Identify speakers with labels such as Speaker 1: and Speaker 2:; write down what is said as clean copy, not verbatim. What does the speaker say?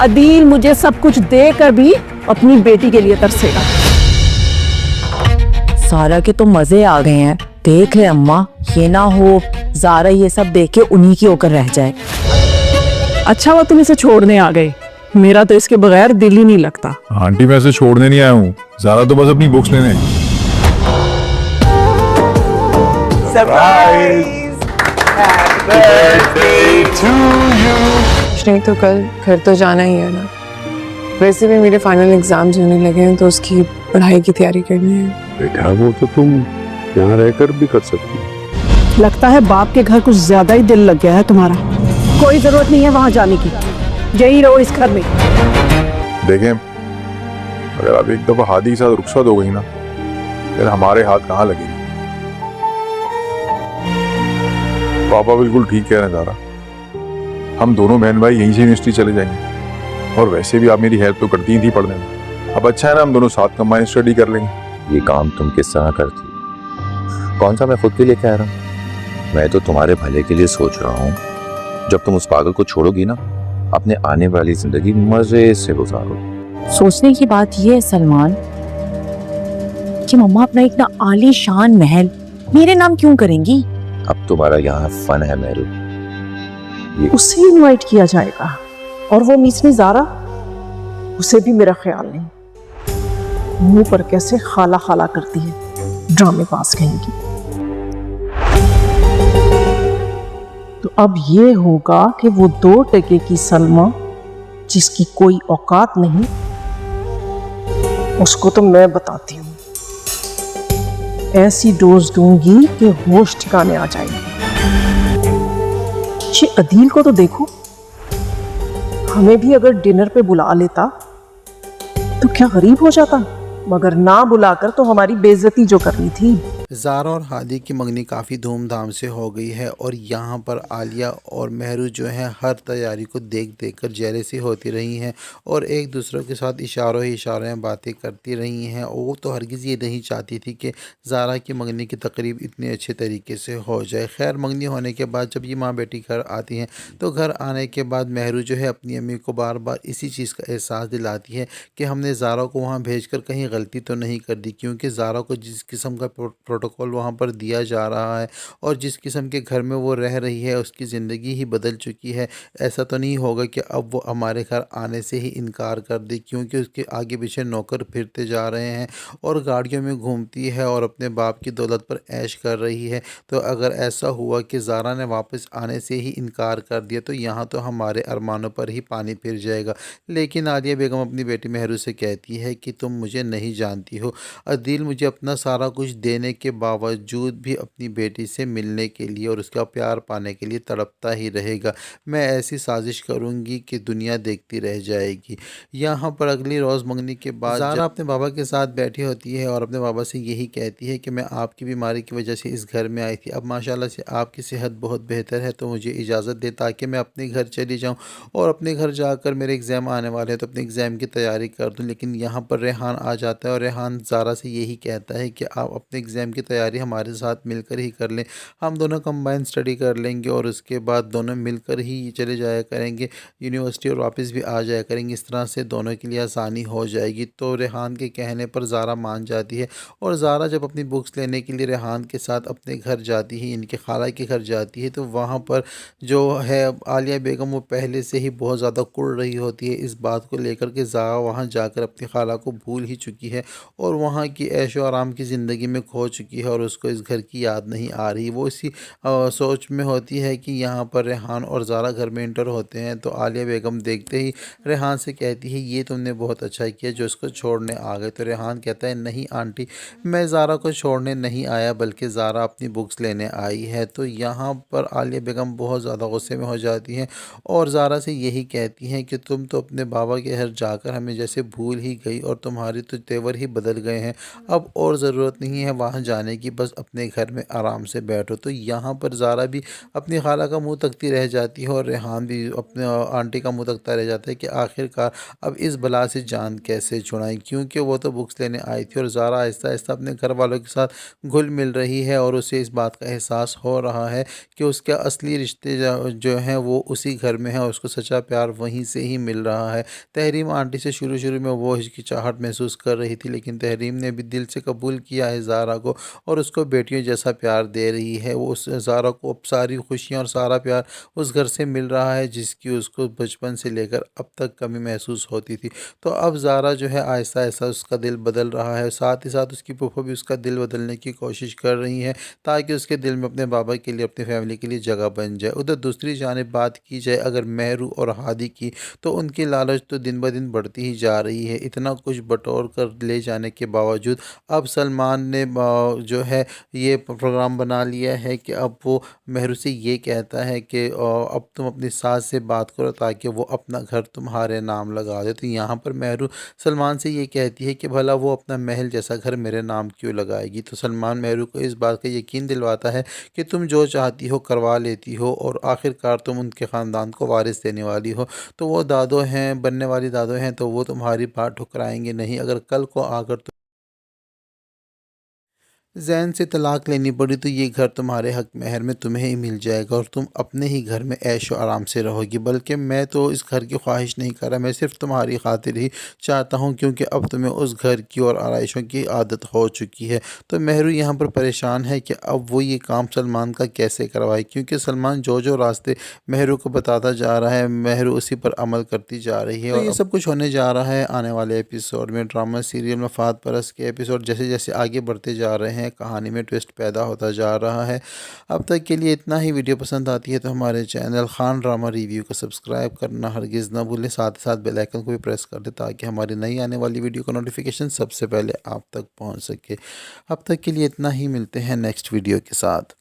Speaker 1: अदील मुझे सब कुछ देकर भी अपनी बेटी के लिए तरसेगा।
Speaker 2: सारा के तो मजे आ गए हैं। देख ले अम्मा, ये ना हो ज़ारा ये सब देख के उन्हीं की होकर रह जाए।
Speaker 1: अच्छा वो तुम इसे छोड़ने आ गए, मेरा तो इसके बगैर दिल ही नहीं लगता।
Speaker 3: आंटी मैं इसे छोड़ने नहीं आया हूँ, ज़ारा तो बस अपनी बुक्स लेने।
Speaker 4: कुछ नहीं तो कल घर तो जाना ही है ना। वैसे भी मेरे फाइनल एग्जाम्स होने लगे हैं तो उसकी पढ़ाई की तैयारी करनी है।
Speaker 5: बेटा वो तो तुम यहाँ रहकर भी कर सकती हो।
Speaker 1: लगता है बाप के घर कुछ ज्यादा ही दिल लग गया है तुम्हारा। कोई जरूरत नहीं है वहां जाने की, यही रहो इस घर में।
Speaker 3: देखें, अगर आप एक दफा हादी के साथ रुखसत हो गई ना, फिर हमारे हाथ कहाँ लगेंगे। पापा बिल्कुल ठीक कह रहे हैं ज़ारा, हम दोनों बहन भाई यहीं से यूनिवर्सिटी चले जाएंगे। और वैसे भी आप मेरी हेल्प तो करती ही थी पढ़ने में, अब अच्छा है ना हम दोनों साथ कंबाइन स्टडी कर लेंगे।
Speaker 6: ये काम तुम किस तरह करती? कौन सा मैं खुद के लिए कह रहा हूँ, मैं तो तुम्हारे भले के लिए सोच रहा हूँ। जब तुम उस पागल को छोड़ोगी ना, अपने आने वाली जिंदगी मजे से गुजारो।
Speaker 2: सोचने की बात ये है सलमान कि मम्मा अपना एक ना आलीशान महल मेरे नाम क्यों करेंगी?
Speaker 6: अब तुम्हारा यहाँ फन है मेरू।
Speaker 1: उसे इनवाइट किया जाएगा और वो मीसने ज़ारा, उसे भी मेरा ख्याल नहीं। मुंह पर कैसे खाला खाला करती है, ड्रामे पास कहेंगी। तो अब ये होगा कि वो 2 टके की सलमा जिसकी कोई औकात नहीं, उसको तो मैं बताती हूँ। ऐसी डोज दूंगी कि होश ठिकाने आ जाएंगे। ये अदील को तो देखो, हमें भी अगर डिनर पे बुला लेता तो क्या गरीब हो जाता, मगर ना बुलाकर तो हमारी बेइज्जती जो करनी थी।
Speaker 7: ज़ारा और हादी की मंगनी काफ़ी धूमधाम से हो गई है और यहाँ पर आलिया और महरू जो हैं हर तैयारी को देख देख कर जेलसी होती रही हैं और एक दूसरे के साथ इशारों ही इशारों में बातें करती रही हैं। और वो तो हरगिज़ ये नहीं चाहती थी कि ज़ारा की मंगनी की तकरीब इतने अच्छे तरीके से हो जाए। खैर मंगनी होने के बाद जब ये माँ बेटी घर आती हैं तो घर आने के बाद महरू जो है अपनी अम्मी को बार बार इसी चीज़ का एहसास दिलाती है कि हमने ज़ारा को वहाँ भेज कर कहीं गलती तो नहीं कर दी, क्योंकि ज़ारा को जिस किस्म का प्रोटोकॉल वहाँ पर दिया जा रहा है और जिस किस्म के घर में वो रह रही है उसकी ज़िंदगी ही बदल चुकी है। ऐसा तो नहीं होगा कि अब वो हमारे घर आने से ही इनकार कर दे, क्योंकि उसके आगे पीछे नौकर फिरते जा रहे हैं और गाड़ियों में घूमती है और अपने बाप की दौलत पर ऐश कर रही है। तो अगर ऐसा हुआ कि ज़ारा ने वापस आने से ही इनकार कर दिया तो यहाँ तो हमारे अरमानों पर ही पानी फिर जाएगा। लेकिन आलिया बेगम अपनी बेटी महरू से कहती है कि तुम मुझे नहीं जानती हो, अदील मुझे अपना सारा कुछ देने के बावजूद भी अपनी बेटी से मिलने के लिए और उसका प्यार पाने के लिए तड़पता ही रहेगा। मैं ऐसी साजिश करूंगी कि दुनिया देखती रह जाएगी। यहाँ पर अगली रोज़ मंगनी के बाद ज़ारा अपने बाबा के साथ बैठी होती है और अपने बाबा से यही कहती है कि मैं आपकी बीमारी की वजह से इस घर में आई थी, अब माशाल्लाह से आपकी सेहत बहुत बेहतर है तो मुझे इजाज़त दे ताकि मैं अपने घर चली जाऊँ और अपने घर जाकर मेरे एग्ज़ाम आने वाले हैं तो अपने एग्ज़ाम की तैयारी कर दूँ। लेकिन यहाँ पर रेहान आ जाता है और रेहान ज़ारा से यही कहता है कि आप अपने एग्ज़ाम की तैयारी हमारे साथ मिलकर ही कर लें, हम दोनों कंबाइन स्टडी कर लेंगे और उसके बाद दोनों मिलकर ही चले जाया करेंगे यूनिवर्सिटी और वापस भी आ जाया करेंगे। इस तरह से दोनों के लिए आसानी हो जाएगी। तो रेहान के कहने पर ज़ारा मान जाती है और ज़ारा जब अपनी बुक्स लेने के लिए रेहान के साथ अपने घर जाती है, इनके खाला के घर जाती है, तो वहाँ पर जो है आलिया बेगम वो पहले से ही बहुत ज़्यादा कुड़ रही होती है इस बात को लेकर के ज़ारा वहाँ जाकर अपनी खाला को भूल ही चुकी है और वहाँ की ऐशो आराम की ज़िंदगी में खो चुकी है और उसको इस घर की याद नहीं आ रही। वो इसी सोच में होती है कि यहाँ पर रेहान और ज़ारा घर में इंटर होते हैं तो आलिया बेगम देखते ही रेहान से कहती है ये तुमने बहुत अच्छा किया जो इसको छोड़ने आ गए। तो रेहान कहता है नहीं आंटी, मैं ज़ारा को छोड़ने नहीं आया बल्कि ज़ारा अपनी बुक्स लेने आई है। तो यहाँ पर आलिया बेगम बहुत ज़्यादा गुस्से में हो जाती हैं और ज़ारा से यही कहती हैं कि तुम तो अपने बाबा के घर जाकर हमें जैसे भूल ही गई और तुम्हारे तो तेवर ही बदल गए हैं, अब और ज़रूरत नहीं है वहाँ जाने की, बस अपने घर में आराम से बैठो। तो यहाँ पर ज़ारा भी अपनी खाला का मुंह तकती रह जाती है और रेहान भी अपने आंटी का मुंह तकता रह जाता है कि आखिरकार अब इस बला से जान कैसे छुड़ाएं, क्योंकि वो तो बुक्स लेने आई थी और ज़ारा आहिस्ता आहिस्ता अपने घर वालों के साथ घुल मिल रही है और उसे इस बात का एहसास हो रहा है कि उसके असली रिश्ते जो हैं वो उसी घर में है और उसको सच्चा प्यार वहीं से ही मिल रहा है। तहरीम आंटी से शुरू शुरू में वो हिचकिचाहट महसूस कर रही थी, लेकिन तहरीम ने भी दिल से कबूल किया है ज़ारा को और उसको बेटियों जैसा प्यार दे रही है। वो उस ज़ारा को अब सारी खुशियाँ और सारा प्यार उस घर से मिल रहा है जिसकी उसको बचपन से लेकर अब तक कमी महसूस होती थी। तो अब ज़ारा जो है आहिस्ता आहिस्ता उसका दिल बदल रहा है, साथ ही साथ उसकी फूफो भी उसका दिल बदलने की कोशिश कर रही हैं ताकि उसके दिल में अपने बाबा के लिए, अपनी फैमिली के लिए जगह बन जाए। उधर दूसरी जानिब बात की जाए अगर मेहरू और हादी की, तो उनकी लालच तो दिन ब दिन बढ़ती ही जा रही है। इतना कुछ बटोर कर ले जाने के बावजूद अब सलमान ने जो है ये प्रोग्राम बना लिया है कि अब वो मेहरू से ये कहता है कि अब तुम अपनी सास से बात करो ताकि वो अपना घर तुम्हारे नाम लगा दे। तो यहाँ पर मेहरू सलमान से ये कहती है कि भला वो अपना महल जैसा घर मेरे नाम क्यों लगाएगी। तो सलमान मेहरू को इस बात का यकीन दिलवाता है कि तुम जो चाहती हो करवा लेती हो और आखिरकार तुम उनके ख़ानदान को वारिस देने वाली हो। तो वो दादो हैं, बनने वाली दादो हैं, तो वो तुम्हारी बात ठुकराएंगे नहीं। अगर कल को आकर जैन से तलाक लेनी पड़ी तो ये घर तुम्हारे हक महर में तुम्हें ही मिल जाएगा और तुम अपने ही घर में ऐशो आराम से रहोगी। बल्कि मैं तो इस घर की ख्वाहिश नहीं कर रहा, मैं सिर्फ तुम्हारी खातिर ही चाहता हूँ, क्योंकि अब तुम्हें उस घर की और आराइशों की आदत हो चुकी है। तो मेहरू यहाँ पर परेशान है कि अब वो ये काम सलमान का कैसे करवाए, क्योंकि सलमान जो जो रास्ते मेहरू को बताता जा रहा है मेहरू उसी पर अमल करती जा रही है। और ये सब कुछ होने जा रहा है आने वाले एपिसोड में। ड्रामा सीरियल मफाद परस्त के एपिसोड जैसे जैसे आगे बढ़ते जा रहे हैं कहानी में ट्विस्ट पैदा होता जा रहा है। अब तक के लिए इतना ही। वीडियो पसंद आती है तो हमारे चैनल खान ड्रामा रिव्यू को सब्सक्राइब करना हरगिज़ ना भूलें, साथ ही साथ बेल आइकन को भी प्रेस कर दें ताकि हमारी नई आने वाली वीडियो का नोटिफिकेशन सबसे पहले आप तक पहुंच सके। अब तक के लिए इतना ही, मिलते हैं नेक्स्ट वीडियो के साथ।